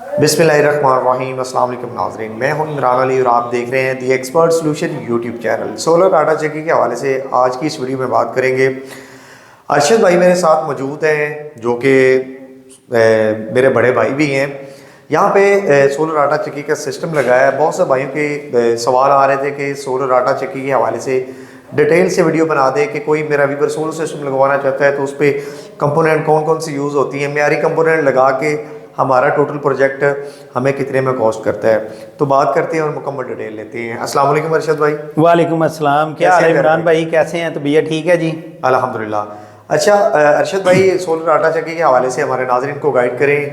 बिस्मिल्लाहिर्रहमानिर्रहीम। अस्सलाम वालेकुम नाज़रीन, मैं हूं इमरान अली और आप देख रहे हैं दी expert solution YouTube channel. Solar आटा चक्की के हवाले से आज की इस वीडियो में बात करेंगे। अरशद भाई मेरे साथ मौजूद हैं जो कि मेरे बड़े भाई भी हैं। यहाँ पे सोलर आटा चक्की का सिस्टम लगाया है। बहुत से भाइयों के सवाल आ रहे थे कि सोलर आटा चक्की के हवाले से डिटेल से वीडियो बना दे कि कोई मेरा व्यूअर सोलर सिस्टम लगवाना चाहता है तो उस पर कंपोनेंट कौन कौन सी यूज़ होती हैं, मेयारी कंपोनेंट लगा के हमारा टोटल प्रोजेक्ट हमें कितने में कॉस्ट करता है। तो बात करते हैं और मुकम्मल डिटेल लेते हैं। अस्सलाम वालेकुम अरशद भाई। वालेकुम अस्सलाम, क्या हाल है इमरान भाई, कैसे हैं? तो भैया ठीक है जी, अल्हम्दुलिल्लाह। अच्छा अरशद भाई, सोलर आटा चक्की के हवाले से हमारे नाज़रीन को गाइड करें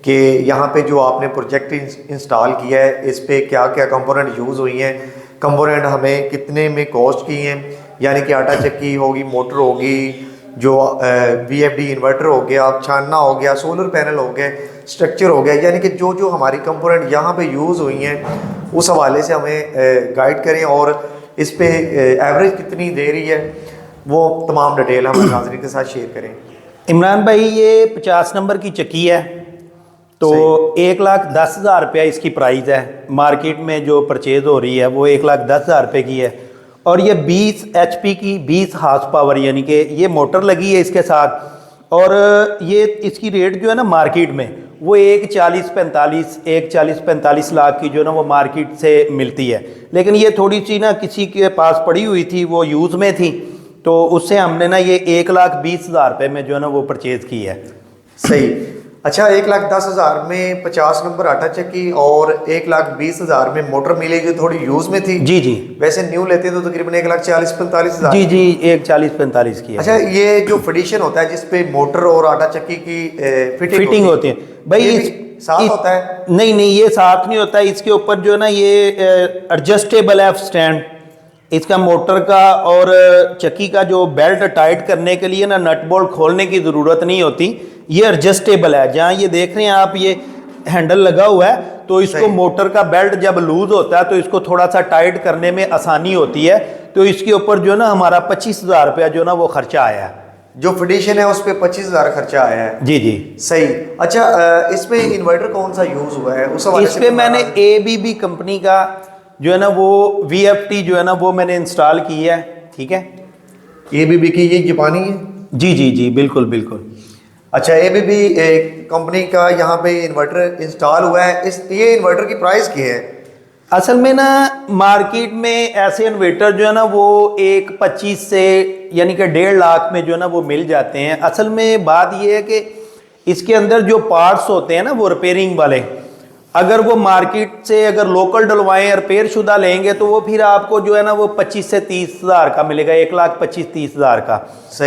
कि यहाँ पे जो आपने प्रोजेक्ट इंस्टॉल किया है इस पर क्या क्या कंपोनेंट यूज़ हुई हैं, कंपोनेंट हमें कितने में कॉस्ट की हैं। यानी कि आटा चक्की होगी, मोटर होगी, जो VFD इन्वर्टर हो गया, छानना हो गया, सोलर पैनल हो गए, स्ट्रक्चर हो गया, यानी कि जो जो हमारी कंपोनेंट यहाँ पे यूज़ हुई हैं उस हवाले से हमें गाइड करें और इस पे एवरेज कितनी दे रही है वो तमाम डिटेल हमारे नाज़रीन के साथ शेयर करें। इमरान भाई ये 50 नंबर की चक्की है तो 1,10,000 रुपया इसकी प्राइस है। मार्केट में जो परचेज हो रही है वो 1,10,000 रुपये की है और ये 20 HP की 20 हार्स पावर यानी कि ये मोटर लगी है इसके साथ। और ये इसकी रेट जो है ना मार्केट में वो 1,40,45 लाख की जो है ना वो मार्केट से मिलती है। लेकिन ये थोड़ी सी ना किसी के पास पड़ी हुई थी, वो यूज़ में थी, तो उससे हमने ना ये 1,20,000 रुपये में जो है ना वो परचेज़ की है। सही। अच्छा, 1,10,000 में 50 नंबर आटा चक्की और 1,20,000 में मोटर मिली जो थोड़ी यूज में थी। जी जी, वैसे न्यू लेते तो तकरीबन 1,40,45,000। जी जी, 1,40,45 की है। अच्छा, ये जो फिटिशन होता है जिसपे मोटर और आटा चक्की की फिटिंग होती है भाई, साथ होता है? नहीं नहीं, ये साथ नहीं होता है। इसके ऊपर जो है ना ये एडजस्टेबल है स्टैंड इसका मोटर का, और चक्की का जो बेल्ट टाइट करने के लिए ना नट बोल्ट खोलने की ज़रूरत नहीं होती, ये एडजस्टेबल है। जहाँ ये देख रहे हैं आप, ये हैंडल लगा हुआ है तो इसको मोटर का बेल्ट जब लूज होता है तो इसको थोड़ा सा टाइट करने में आसानी होती है। तो इसके ऊपर जो है ना हमारा 25,000 रुपया जो है ना वो खर्चा आया है। जो फिटिशन है उस पर 25,000 खर्चा आया है। जी जी, सही। अच्छा, इसमें इन्वर्टर कौन सा यूज हुआ है उस इस पे मैंने ABB कंपनी का जो है ना वो VFT जो है ना वो मैंने इंस्टॉल की है। ठीक है, ABB की ये जापानी है? जी जी जी, बिल्कुल बिल्कुल। अच्छा, ABB कंपनी का यहाँ पे इन्वर्टर इंस्टॉल हुआ है। ये इन्वर्टर की प्राइस क्या है? असल में ना मार्केट में ऐसे इन्वर्टर जो है ना वो 1,25 से यानी कि 1.5 लाख में जो है ना वो मिल जाते हैं। असल में बात ये है कि इसके अंदर जो पार्ट्स होते हैं ना वो रिपेयरिंग वाले, अगर वो मार्केट से अगर लोकल डलवाएं रिपेयर शुदा लेंगे तो वो फिर आपको जो है ना वो 25 से 30,000 का मिलेगा, 1,25,30,000 का।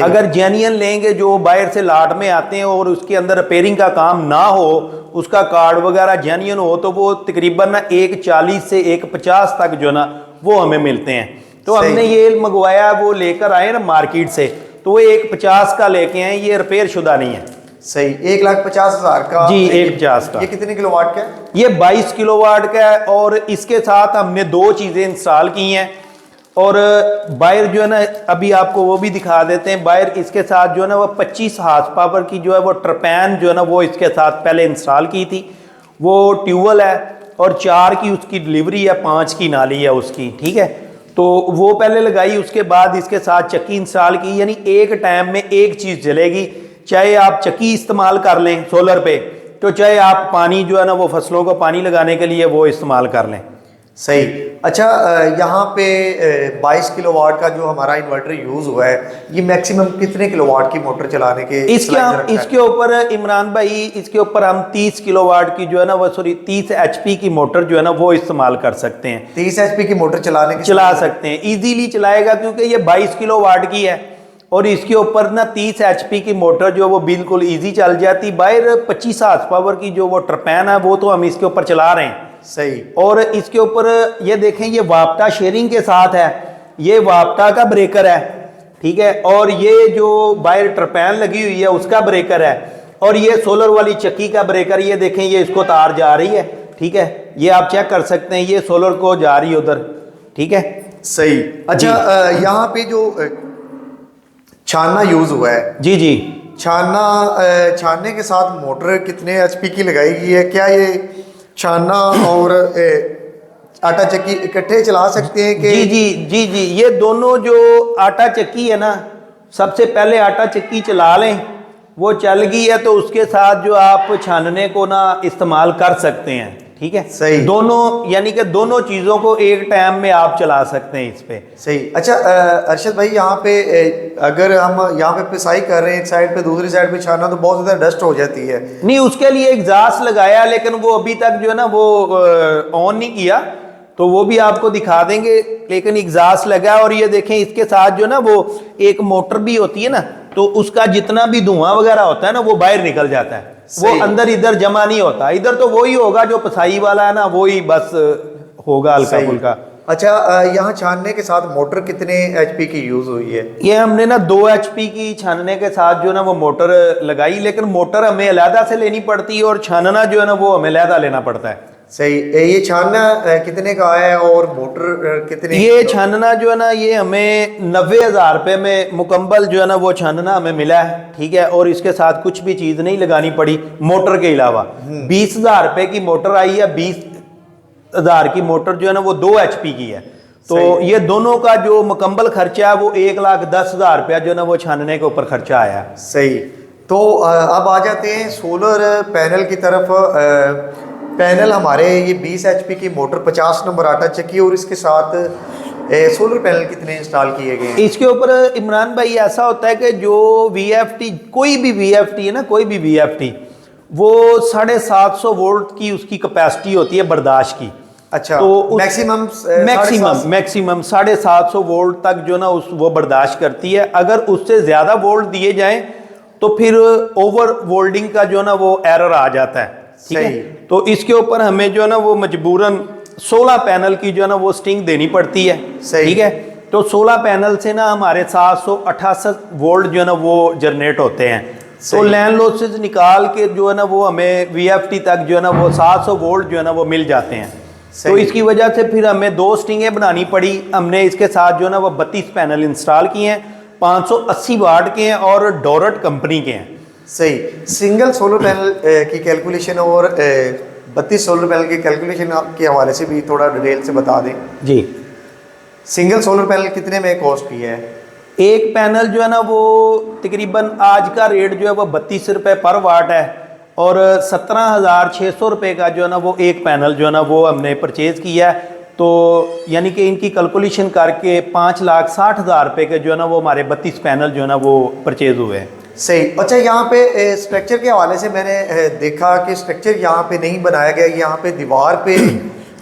अगर जेन्युइन लेंगे जो बाहर से लाट में आते हैं और उसके अंदर रिपेयरिंग का काम ना हो, उसका कार्ड वगैरह जेन्युइन हो, तो वो तकरीबन ना 1,40 से 1,50 तक जो ना वो हमें मिलते हैं। तो हमने ये मंगवाया, वो लेकर आए ना मार्केट से, तो वो 1,50 का लेके आए, ये रिपेयर शुदा नहीं है। सही। 1,50,000 का? जी, 1,50 का। ये कितने किलोवाट का है? ये 22 किलोवाट का है और इसके साथ हमने 2 चीज़ें इंस्टॉल की हैं। और बाहर जो है ना अभी आपको वो भी दिखा देते हैं। बाहर इसके साथ जो है ना वो 25 हार्स पावर की जो है वो ट्रपैन जो है ना वो इसके साथ पहले इंस्टॉल की थी। वो ट्यूबवेल है और 4 की उसकी डिलीवरी है, 5 की नाली है उसकी। ठीक है, तो वो पहले लगाई, उसके बाद इसके साथ चक्की इंस्टॉल की। यानी एक टाइम में एक चीज़ जलेगी, चाहे आप चक्की इस्तेमाल कर लें सोलर पे, तो चाहे आप पानी जो है ना वो फसलों को पानी लगाने के लिए वो इस्तेमाल कर लें। सही। अच्छा, यहाँ पे 22 किलोवाट का जो हमारा इन्वर्टर यूज हुआ है, ये मैक्सिमम कितने किलोवाट की मोटर चलाने के इसके ऊपर इमरान भाई, इसके ऊपर हम 30 किलोवाट की जो है ना वो 30 HP की मोटर जो है ना वो इस्तेमाल कर सकते हैं। 30 HP की मोटर चला सकते हैं, इजीली चलाएगा, क्योंकि ये 22 किलोवाट की है और इसके ऊपर ना 30 HP की मोटर जो है वो बिल्कुल इजी चल जाती। बाहर 25 हार्स पावर की जो वो ट्रपैन है वो तो हम इसके ऊपर चला रहे हैं। सही। और इसके ऊपर ये देखें, ये वापटा शेयरिंग के साथ है, ये वापटा का ब्रेकर है। ठीक है, और ये जो बाहर ट्रपैन लगी हुई है उसका ब्रेकर है, और ये सोलर वाली चक्की का ब्रेकर। ये देखें, ये इसको तार जा रही है। ठीक है, ये आप चेक कर सकते हैं, ये सोलर को जा रही है उधर। ठीक है, सही। अच्छा, यहाँ पे जो छानना यूज हुआ है, जी जी, छानने के साथ मोटर कितने एचपी की लगाई गई है? क्या ये छानना और आटा चक्की इकट्ठे चला सकते हैं कि? जी जी जी जी, ये दोनों जो आटा चक्की है ना, सबसे पहले आटा चक्की चला लें, वो चल गई है तो उसके साथ जो आप छानने को ना इस्तेमाल कर सकते हैं। ठीक है, सही। दोनों यानी कि दोनों चीज़ों को एक टाइम में आप चला सकते हैं इस पे। सही। अच्छा अरशद भाई, यहाँ पे अगर हम यहाँ पे पिसाई कर रहे हैं एक साइड पे, दूसरी साइड पे छानना, तो बहुत ज़्यादा डस्ट हो जाती है। नहीं, उसके लिए एग्जॉस्ट लगाया, लेकिन वो अभी तक जो है ना वो ऑन नहीं किया, तो वो भी आपको दिखा देंगे। लेकिन एग्जॉस्ट लगा है, और ये देखें इसके साथ जो ना वो एक मोटर भी होती है ना, तो उसका जितना भी धुआं वगैरह होता है ना वो बाहर निकल जाता है, वो अंदर इधर जमा नहीं होता। इधर तो वही होगा जो पसाई वाला है ना, वही बस होगा हल्का फुल्का। अच्छा यहाँ छानने के साथ मोटर कितने एचपी की यूज हुई है? ये हमने ना 2 एचपी की छानने के साथ जो ना वो मोटर लगाई, लेकिन मोटर हमें अलहदा से लेनी पड़ती है और छानना जो है ना वो हमें अलहदा लेना पड़ता है। सही। ये छानना कितने का आया और मोटर कितने? ये छानना जो है ना ये हमें 90,000 रुपये में मुकम्मल जो है ना वो छानना हमें मिला है। ठीक है, और इसके साथ कुछ भी चीज़ नहीं लगानी पड़ी मोटर के अलावा। 20,000 रुपये की मोटर आई है, 20,000 की मोटर जो है ना वो 2 एचपी की है। तो ये दोनों का जो मुकम्मल खर्चा है वो 1,10,000 रुपया जो है ना वो छानने के ऊपर खर्चा आया। सही। तो अब आ जाते हैं सोलर पैनल की तरफ। पैनल हमारे ये 20 एचपी की मोटर, 50 नंबर आटा चक्की, और इसके साथ सोलर पैनल कितने इंस्टॉल किए गए हैं? इसके ऊपर इमरान भाई ऐसा होता है कि जो VFT, कोई भी VFT है ना, कोई भी VFT, वो 750 वोल्ट की उसकी कैपेसिटी होती है बर्दाश्त की। अच्छा, तो मैक्सिमम 750 वोल्ट तक जो ना वो बर्दाश्त करती है। अगर उससे ज़्यादा वोल्ट दिए जाएं तो फिर ओवर वोल्डिंग का जो ना वो एरर आ जाता है। ठीक है, तो इसके ऊपर हमें जो है ना वो मजबूरन 16 पैनल की जो है ना वो स्टिंग देनी पड़ती है। ठीक है, तो 16 पैनल से ना हमारे 768 वोल्ट जो है ना वो जनरेट होते हैं। तो लाइन लॉसेस निकाल के जो है ना वो हमें VFT तक जो है ना वो 700 वोल्ट जो है ना वो मिल जाते हैं। तो इसकी वजह से फिर हमें 2 स्टिंगें बनानी पड़ी। हमने इसके साथ जो है ना वो 32 पैनल इंस्टॉल किए हैं, 580 वाट के हैं और डोरट कंपनी के हैं। सही। सिंगल सोलर पैनल की कैलकुलेशन और 32 सोलर पैनल की कैलकुलेशन के हवाले से भी थोड़ा डिटेल से बता दें। जी, सिंगल सोलर पैनल कितने में कॉस्ट की है? एक पैनल जो है ना वो तकरीबन आज का रेट जो है वो 32 रुपये पर वाट है, और 17,600 रुपये का जो है ना वो एक पैनल जो है ना वो हमने परचेज़ किया है। तो यानी कि इनकी कैलकुलेशन करके 5,60,000 रुपये के जो है ना वो हमारे 32 पैनल जो है ना वो परचेज़ हुए हैं। सही। अच्छा, यहाँ पे स्ट्रक्चर के हवाले से मैंने देखा कि स्ट्रक्चर यहाँ पे नहीं बनाया गया। यहाँ पे दीवार पे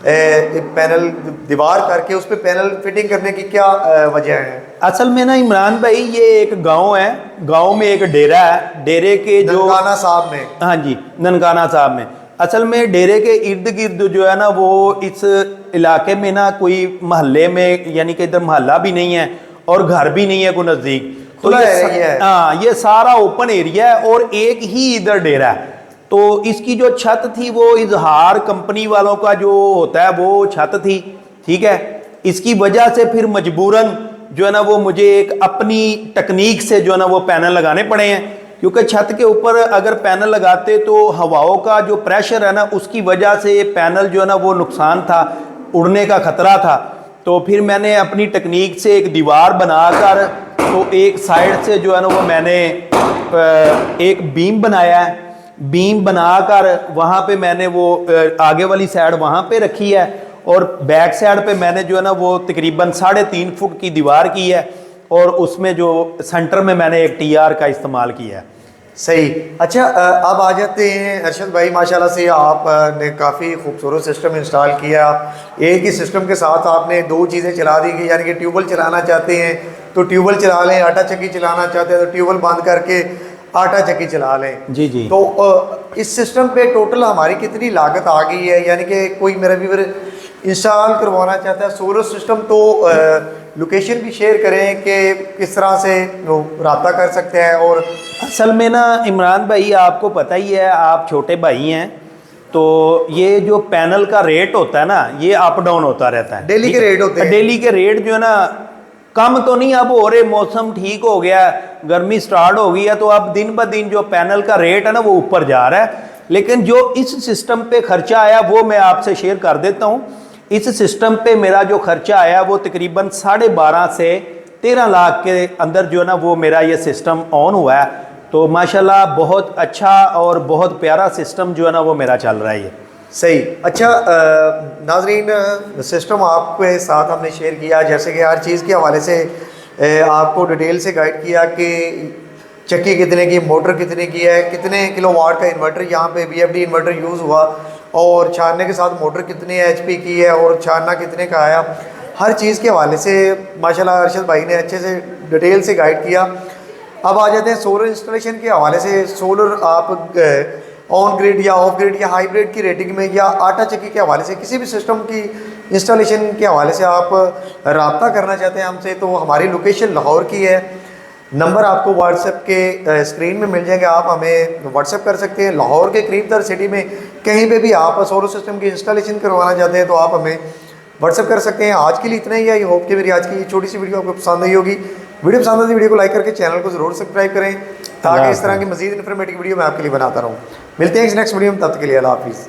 पैनल दीवार करके उस पे पैनल फिटिंग करने की क्या वजह है? असल में ना इमरान भाई, ये एक गांव है, गांव में एक डेरा है, डेरे के जो ननकाना साहब में। हाँ जी, ननकाना साहब में। असल में डेरे के इर्द गिर्द जो है ना वो इस इलाके में ना कोई मोहल्ले में, यानी कि इधर मोहल्ला भी नहीं है और घर भी नहीं है कोई नज़दीक। तो ये सारा ओपन एरिया है और एक ही इधर डेरा है। तो इसकी जो छत थी वो इजहार कंपनी वालों का जो होता है वो छत थी। ठीक है, इसकी वजह से फिर मजबूरन जो है ना वो मुझे एक अपनी तकनीक से जो है ना वो पैनल लगाने पड़े हैं, क्योंकि छत के ऊपर अगर पैनल लगाते तो हवाओं का जो प्रेशर है ना उसकी वजह से पैनल जो है ना वो नुकसान था, उड़ने का खतरा था। तो फिर मैंने अपनी तकनीक से एक दीवार बनाकर, तो एक साइड से जो है ना वो मैंने एक बीम बनाया है। बीम बनाकर वहाँ पे मैंने वो आगे वाली साइड वहाँ पे रखी है, और बैक साइड पे मैंने जो है ना वो तकरीबन 3.5 फुट की दीवार की है, और उसमें जो सेंटर में मैंने एक TR का इस्तेमाल किया है। सही। अच्छा अब आ जाते हैं अरशद भाई, माशाल्लाह से आपने काफ़ी खूबसूरत सिस्टम इंस्टॉल किया। एक ही सिस्टम के साथ आपने 2 चीज़ें चला दी कि यानी कि ट्यूबवेल चलाना चाहते हैं तो ट्यूबवेल चला लें, आटा चक्की चलाना चाहते हैं तो ट्यूबवेल बंद करके आटा चक्की चला लें। जी जी। तो इस सिस्टम पे टोटल हमारी कितनी लागत आ गई है? यानी कि कोई मेरा व्यूअर इंस्टॉल करवाना चाहता है सोलर सिस्टम, तो लोकेशन भी शेयर करें कि किस तरह से रब्ता कर सकते हैं। और असल में ना इमरान भाई, आपको पता ही है, आप छोटे भाई हैं, तो ये जो पैनल का रेट होता है ना ये अप डाउन होता रहता है। डेली के रेट होते हैं। डेली के रेट जो है ना कम तो नहीं अब हो रहे, मौसम ठीक हो गया, गर्मी स्टार्ट हो गई है तो अब दिन ब दिन जो पैनल का रेट है ना वो ऊपर जा रहा है। लेकिन जो इस सिस्टम पे खर्चा आया वो मैं आपसे शेयर कर देता हूँ। इस सिस्टम पे मेरा जो खर्चा आया वो तकरीबन 12.5 से 13 लाख के अंदर जो है ना वो मेरा ये सिस्टम ऑन हुआ है। तो माशाल्लाह बहुत अच्छा और बहुत प्यारा सिस्टम जो है ना वो मेरा चल रहा है ये। सही। अच्छा नाजरीन, सिस्टम आपके साथ हमने शेयर किया, जैसे कि हर चीज़ के हवाले से आपको डिटेल से गाइड किया कि चक्की कितने की, मोटर कितने की है, कितने किलोवाट का इन्वर्टर यहाँ पे BFD इन्वर्टर यूज़ हुआ, और छानने के साथ मोटर कितने HP की है और छानना कितने का आया। हर चीज़ के हवाले से माशाल्लाह अरशद भाई ने अच्छे से डिटेल से गाइड किया। अब आ जाते हैं सोलर इंस्टॉलेशन के हवाले से। सोलर आप ऑन ग्रिड या ऑफ ग्रिड या हाइब्रिड की रेटिंग में या आटा चक्की के हवाले से किसी भी सिस्टम की इंस्टॉलेशन के हवाले से आप रब्ता करना चाहते हैं हमसे, तो हमारी लोकेशन लाहौर की है। नंबर आपको व्हाट्सएप के स्क्रीन में मिल जाएंगे, आप हमें व्हाट्सएप कर सकते हैं। लाहौर के करीब तर सिटी में कहीं पे भी आप सोलर सिस्टम की इंस्टॉलेशन करवाना चाहते हैं तो आप हमें व्हाट्सएप कर सकते हैं। आज के लिए इतना ही है। आई होप कि मेरी आज की छोटी सी वीडियो आपको पसंद आई होगी। वीडियो पसंद आती है वीडियो को लाइक करके चैनल को ज़रूर सब्सक्राइब करें ताकि इस तरह की मज़ीद इन्फॉर्मेटिव वीडियो मैं आपके लिए बनाता रहूँ। मिलते हैं नेक्स्ट वीडियो में, तब तक के लिए अल्लाह हाफिज़।